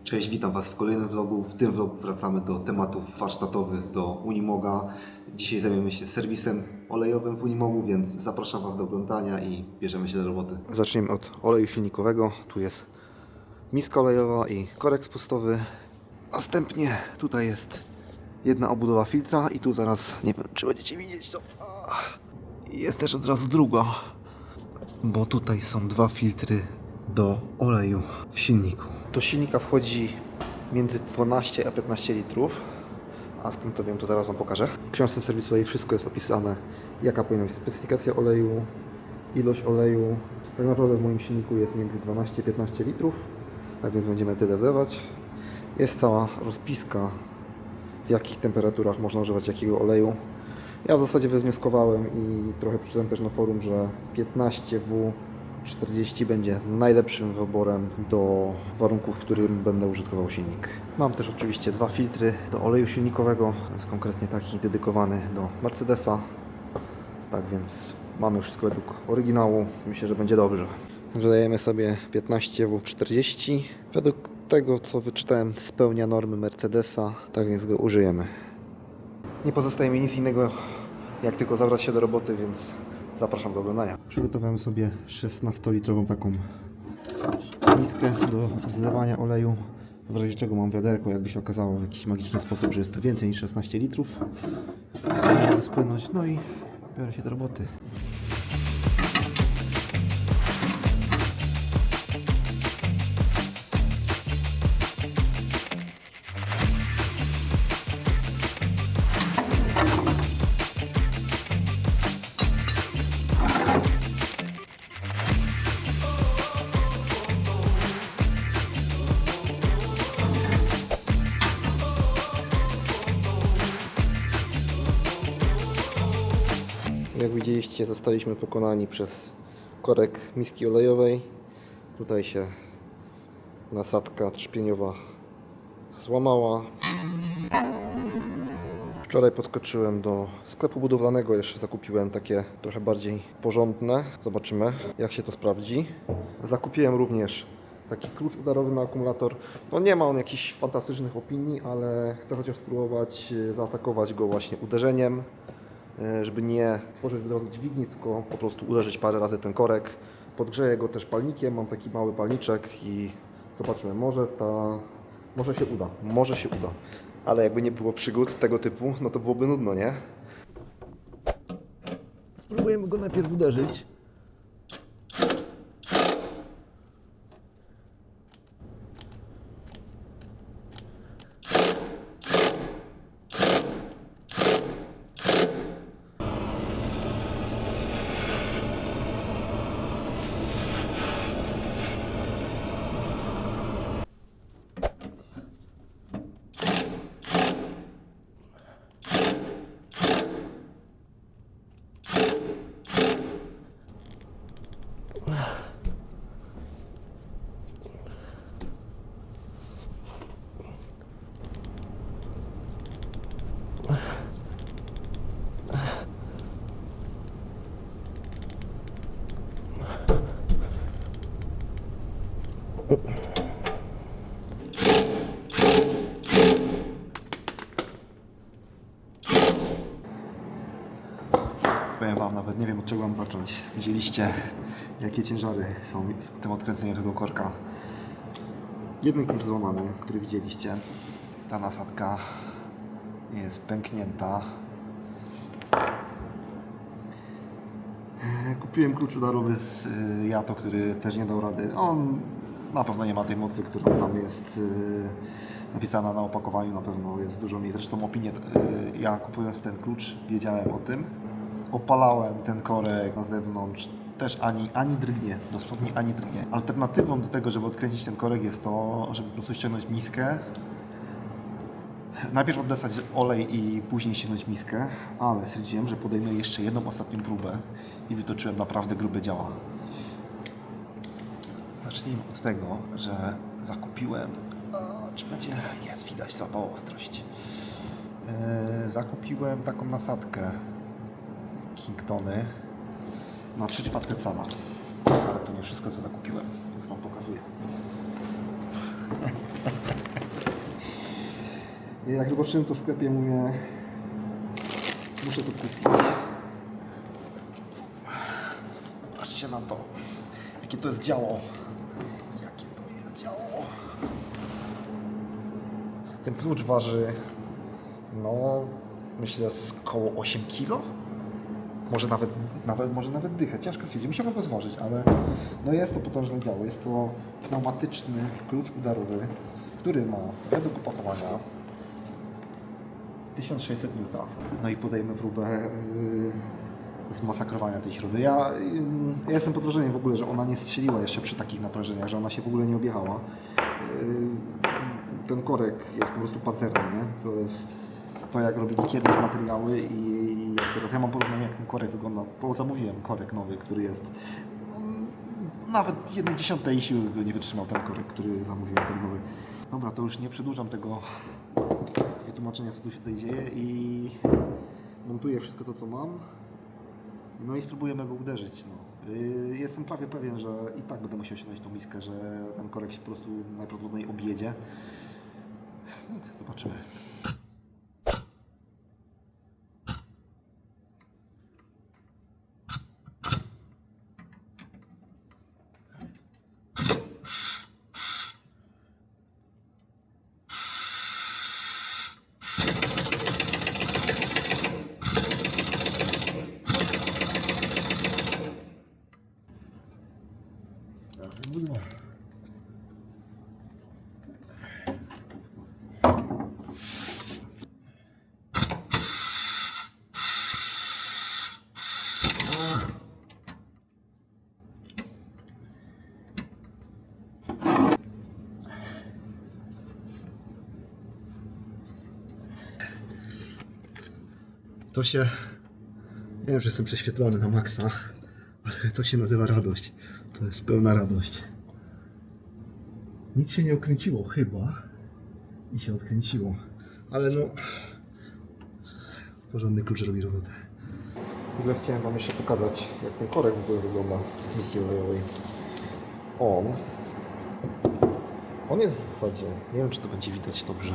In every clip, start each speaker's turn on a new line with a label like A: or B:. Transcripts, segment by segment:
A: Cześć, witam Was w kolejnym vlogu. W tym vlogu wracamy do tematów warsztatowych, do Unimoga. Dzisiaj zajmiemy się serwisem olejowym w Unimogu, więc zapraszam Was do oglądania i bierzemy się do roboty. Zaczniemy od oleju silnikowego. Tu jest miska olejowa i korek spustowy. Następnie tutaj jest jedna obudowa filtra i tu zaraz, nie wiem czy będziecie widzieć to, jest też od razu druga, bo tutaj są dwa filtry do oleju w silniku. Do silnika wchodzi między 12 a 15 litrów, a skąd to wiem, to zaraz Wam pokażę. W książce serwisowej wszystko jest opisane, jaka powinna być specyfikacja oleju, ilość oleju. Tak naprawdę w moim silniku jest między 12 a 15 litrów, tak więc będziemy tyle wlewać. Jest cała rozpiska, w jakich temperaturach można używać jakiego oleju. Ja w zasadzie wywnioskowałem i trochę przeczytałem też na forum, że 15W40 będzie najlepszym wyborem do warunków, w którym będę użytkował silnik. Mam też oczywiście dwa filtry do oleju silnikowego, to jest konkretnie taki dedykowany do Mercedesa. Tak więc mamy wszystko według oryginału, myślę, że będzie dobrze. Wlejemy sobie 15W40. Według tego, co wyczytałem, spełnia normy Mercedesa, tak więc go użyjemy. Nie pozostaje mi nic innego, jak tylko zabrać się do roboty, więc zapraszam do oglądania. Przygotowałem sobie 16-litrową taką miskę do zlewania oleju, w razie czego mam wiaderko, jakby się okazało w jakiś magiczny sposób, że jest tu więcej niż 16 litrów. Mogę spłynąć, no i biorę się do roboty. Jak widzieliście, zostaliśmy pokonani przez korek miski olejowej. Tutaj się nasadka trzpieniowa złamała. Wczoraj podskoczyłem do sklepu budowlanego, jeszcze zakupiłem takie trochę bardziej porządne. Zobaczymy, jak się to sprawdzi. Zakupiłem również taki klucz udarowy na akumulator. No nie ma on jakichś fantastycznych opinii, ale chcę chociaż spróbować zaatakować go właśnie uderzeniem, żeby nie tworzyć od razu dźwigni, tylko po prostu uderzyć parę razy ten korek. Podgrzeję go też palnikiem, mam taki mały palniczek i zobaczymy, może się uda. Ale jakby nie było przygód tego typu, no to byłoby nudno, nie? Spróbujemy go najpierw uderzyć. Powiem Wam, nawet nie wiem, od czego mam zacząć. Widzieliście, jakie ciężary są z tym odkręceniem tego korka. Jeden klucz złamany, który widzieliście. Ta nasadka jest pęknięta. Kupiłem klucz udarowy z Yato, który też nie dał rady. On na pewno nie ma tej mocy, którą tam jest napisana na opakowaniu. Na pewno jest dużo mniej. Zresztą opinię, ja kupując ten klucz wiedziałem o tym. Opalałem ten korek na zewnątrz, też ani drgnie, dosłownie ani drgnie. Alternatywą do tego, żeby odkręcić ten korek, jest to, żeby po prostu ściągnąć miskę. Najpierw oddesać olej i później ściągnąć miskę, ale stwierdziłem, że podejmę jeszcze jedną ostatnią próbę i wytoczyłem naprawdę grube działa. Zacznijmy od tego, że zakupiłem, czy będzie, jest widać, słaba ostrość. Zakupiłem taką nasadkę Kingtony na 3/4 cala, ale to nie wszystko, co zakupiłem, więc Wam pokazuję. I jak zobaczyłem to w sklepie, mówię, muszę to kupić. Patrzcie na to, jakie to jest działo. Jakie to jest działo. Ten klucz waży, no myślę, z koło 8 kg. Może nawet dychę. Ciężko stwierdzić. Musiałbym go zważyć, ale no jest to potężne działo. Jest to pneumatyczny klucz udarowy, który ma według opakowania 1600 N. No i podejmę próbę zmasakrowania tej śruby. Ja jestem pod wrażeniem w ogóle, że ona nie strzeliła jeszcze przy takich naprężeniach, że ona się w ogóle nie objechała. Ten korek jest po prostu pancerny, nie? To jest to, jak robili kiedyś materiały i jak teraz. Ja mam porównanie, jak ten korek wygląda, bo zamówiłem korek nowy, który jest nawet 1/10 siły by nie wytrzymał ten korek, który zamówiłem, ten nowy. Dobra, to już nie przedłużam tego wytłumaczenia, co tu się tutaj dzieje i montuję wszystko to, co mam. No i spróbujemy go uderzyć. No. Jestem prawie pewien, że i tak będę musiał sięgnąć tą miskę, że ten korek się po prostu najprawdopodobniej objedzie. No i zobaczymy. To się... Nie wiem, że jestem prześwietlony na maksa, ale to się nazywa radość. To jest pełna radość. Nic się nie okręciło chyba. I się odkręciło. Ale no... Porządny klucz robi robotę. W ogóle chciałem Wam jeszcze pokazać, jak ten korek w ogóle wygląda z miski olejowej. On jest w zasadzie... Nie wiem, czy to będzie widać dobrze.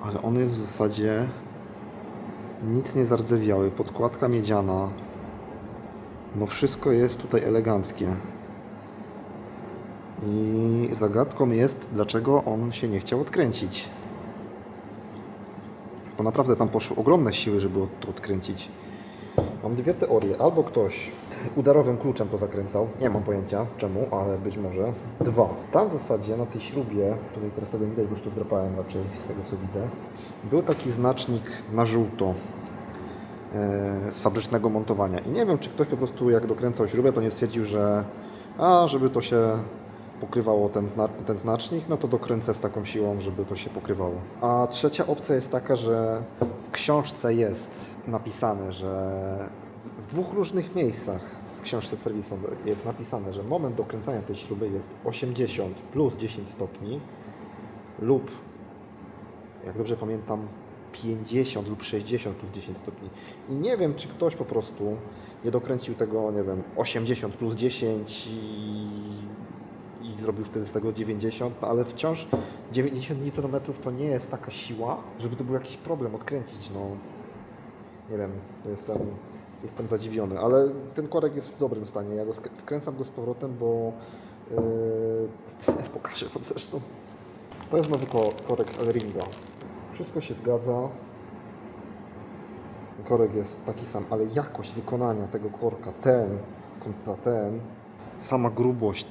A: Ale on jest w zasadzie... Nic nie zardzewiały, podkładka miedziana. No wszystko jest tutaj eleganckie. I zagadką jest, dlaczego on się nie chciał odkręcić. Bo naprawdę tam poszły ogromne siły, żeby to odkręcić. Mam dwie teorie. Albo ktoś udarowym kluczem to zakręcał. Nie mam pojęcia czemu, ale być może. Dwa. Tam w zasadzie na tej śrubie, której teraz tego nie widać, bo już to zdrapałem raczej z tego co widzę, był taki znacznik na żółto z fabrycznego montowania. I nie wiem, czy ktoś po prostu jak dokręcał śrubę, to nie stwierdził, że żeby to się pokrywało ten znacznik, no to dokręcę z taką siłą, żeby to się pokrywało. A trzecia opcja jest taka, że w książce jest napisane, że w dwóch różnych miejscach w książce serwisu jest napisane, że moment dokręcania tej śruby jest 80 plus 10 stopni lub, jak dobrze pamiętam, 50 lub 60 plus 10 stopni. I nie wiem, czy ktoś po prostu nie dokręcił tego, nie wiem, 80 plus 10 i zrobił wtedy z tego 90, ale wciąż 90 Nm to nie jest taka siła, żeby to był jakiś problem odkręcić. No, nie wiem, jestem zadziwiony, ale ten korek jest w dobrym stanie. Ja wkręcam go z powrotem, bo pokażę Wam zresztą. To jest nowy korek z Elringa. Wszystko się zgadza. Korek jest taki sam, ale jakość wykonania tego korka, ten kontra ten, sama grubość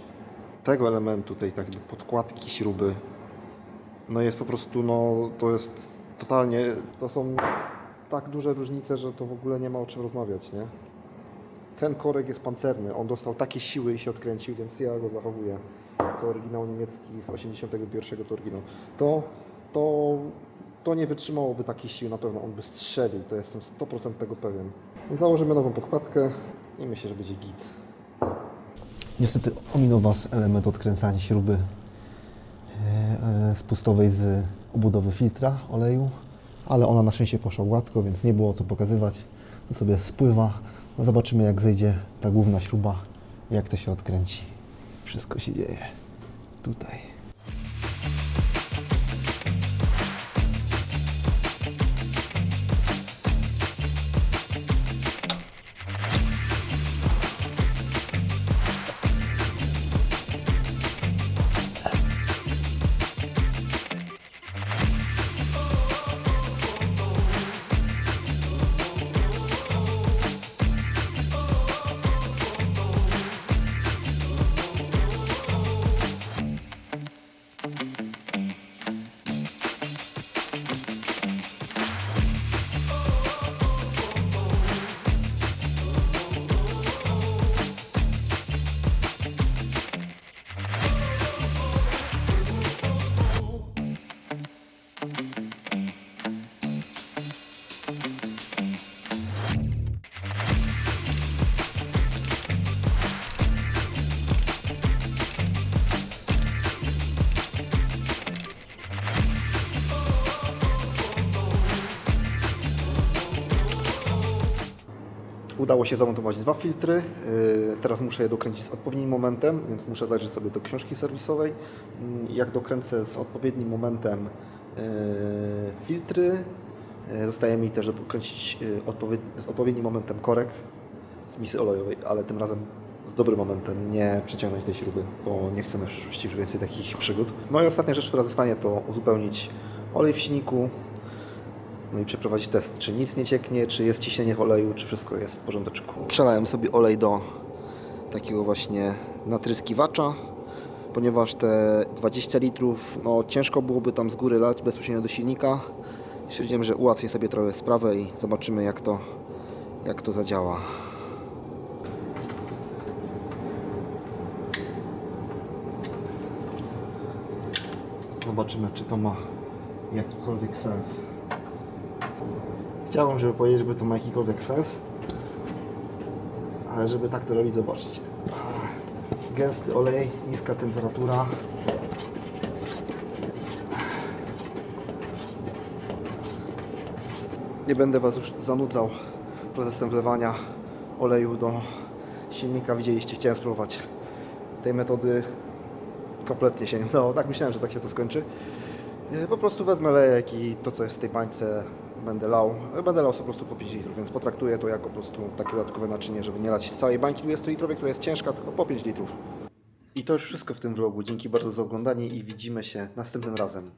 A: tego elementu, tej tak jakby podkładki śruby, no jest po prostu, no to jest totalnie, to są tak duże różnice, że to w ogóle nie ma o czym rozmawiać, nie? Ten korek jest pancerny, on dostał takie siły i się odkręcił, więc ja go zachowuję. Co oryginał niemiecki z 81 to oryginał. To nie wytrzymałoby takich sił na pewno, on by strzelił, to jestem 100% tego pewien. Więc założymy nową podkładkę i myślę, że będzie git. Niestety ominął Was element odkręcania śruby spustowej z obudowy filtra oleju, ale ona na szczęście poszła gładko, więc nie było co pokazywać. To sobie spływa. No zobaczymy, jak zejdzie ta główna śruba, jak to się odkręci. Wszystko się dzieje tutaj. Udało się zamontować 2 filtry. Teraz muszę je dokręcić z odpowiednim momentem, więc muszę zajrzeć sobie do książki serwisowej. Jak dokręcę z odpowiednim momentem filtry, zostaje mi też dokręcić z odpowiednim momentem korek z misy olejowej, ale tym razem z dobrym momentem, nie przeciągnąć tej śruby, bo nie chcemy w przyszłości już więcej takich przygód. No i ostatnia rzecz, która zostanie, to uzupełnić olej w silniku, no i przeprowadzić test, czy nic nie cieknie, czy jest ciśnienie w oleju, czy wszystko jest w porządeczku. Przelałem sobie olej do takiego właśnie natryskiwacza, ponieważ te 20 litrów, no ciężko byłoby tam z góry lać bezpośrednio do silnika. Stwierdziłem, że ułatwię sobie trochę sprawę i zobaczymy jak to zadziała. Zobaczymy, czy to ma jakikolwiek sens. Chciałbym, żeby powiedzieć, żeby to ma jakikolwiek sens, ale żeby tak to robić, zobaczcie. Gęsty olej, niska temperatura. Nie będę Was już zanudzał procesem wlewania oleju do silnika. Widzieliście, chciałem spróbować tej metody. Kompletnie się nie udało. Tak myślałem, że tak się to skończy. Po prostu wezmę lejek i to, co jest w tej bańce, będę lał. Będę lał po prostu po 5 litrów, więc potraktuję to jako po prostu takie dodatkowe naczynie, żeby nie lać z całej bańki 20-litrowej, która jest ciężka, tylko po 5 litrów. I to już wszystko w tym vlogu. Dzięki bardzo za oglądanie i widzimy się następnym razem.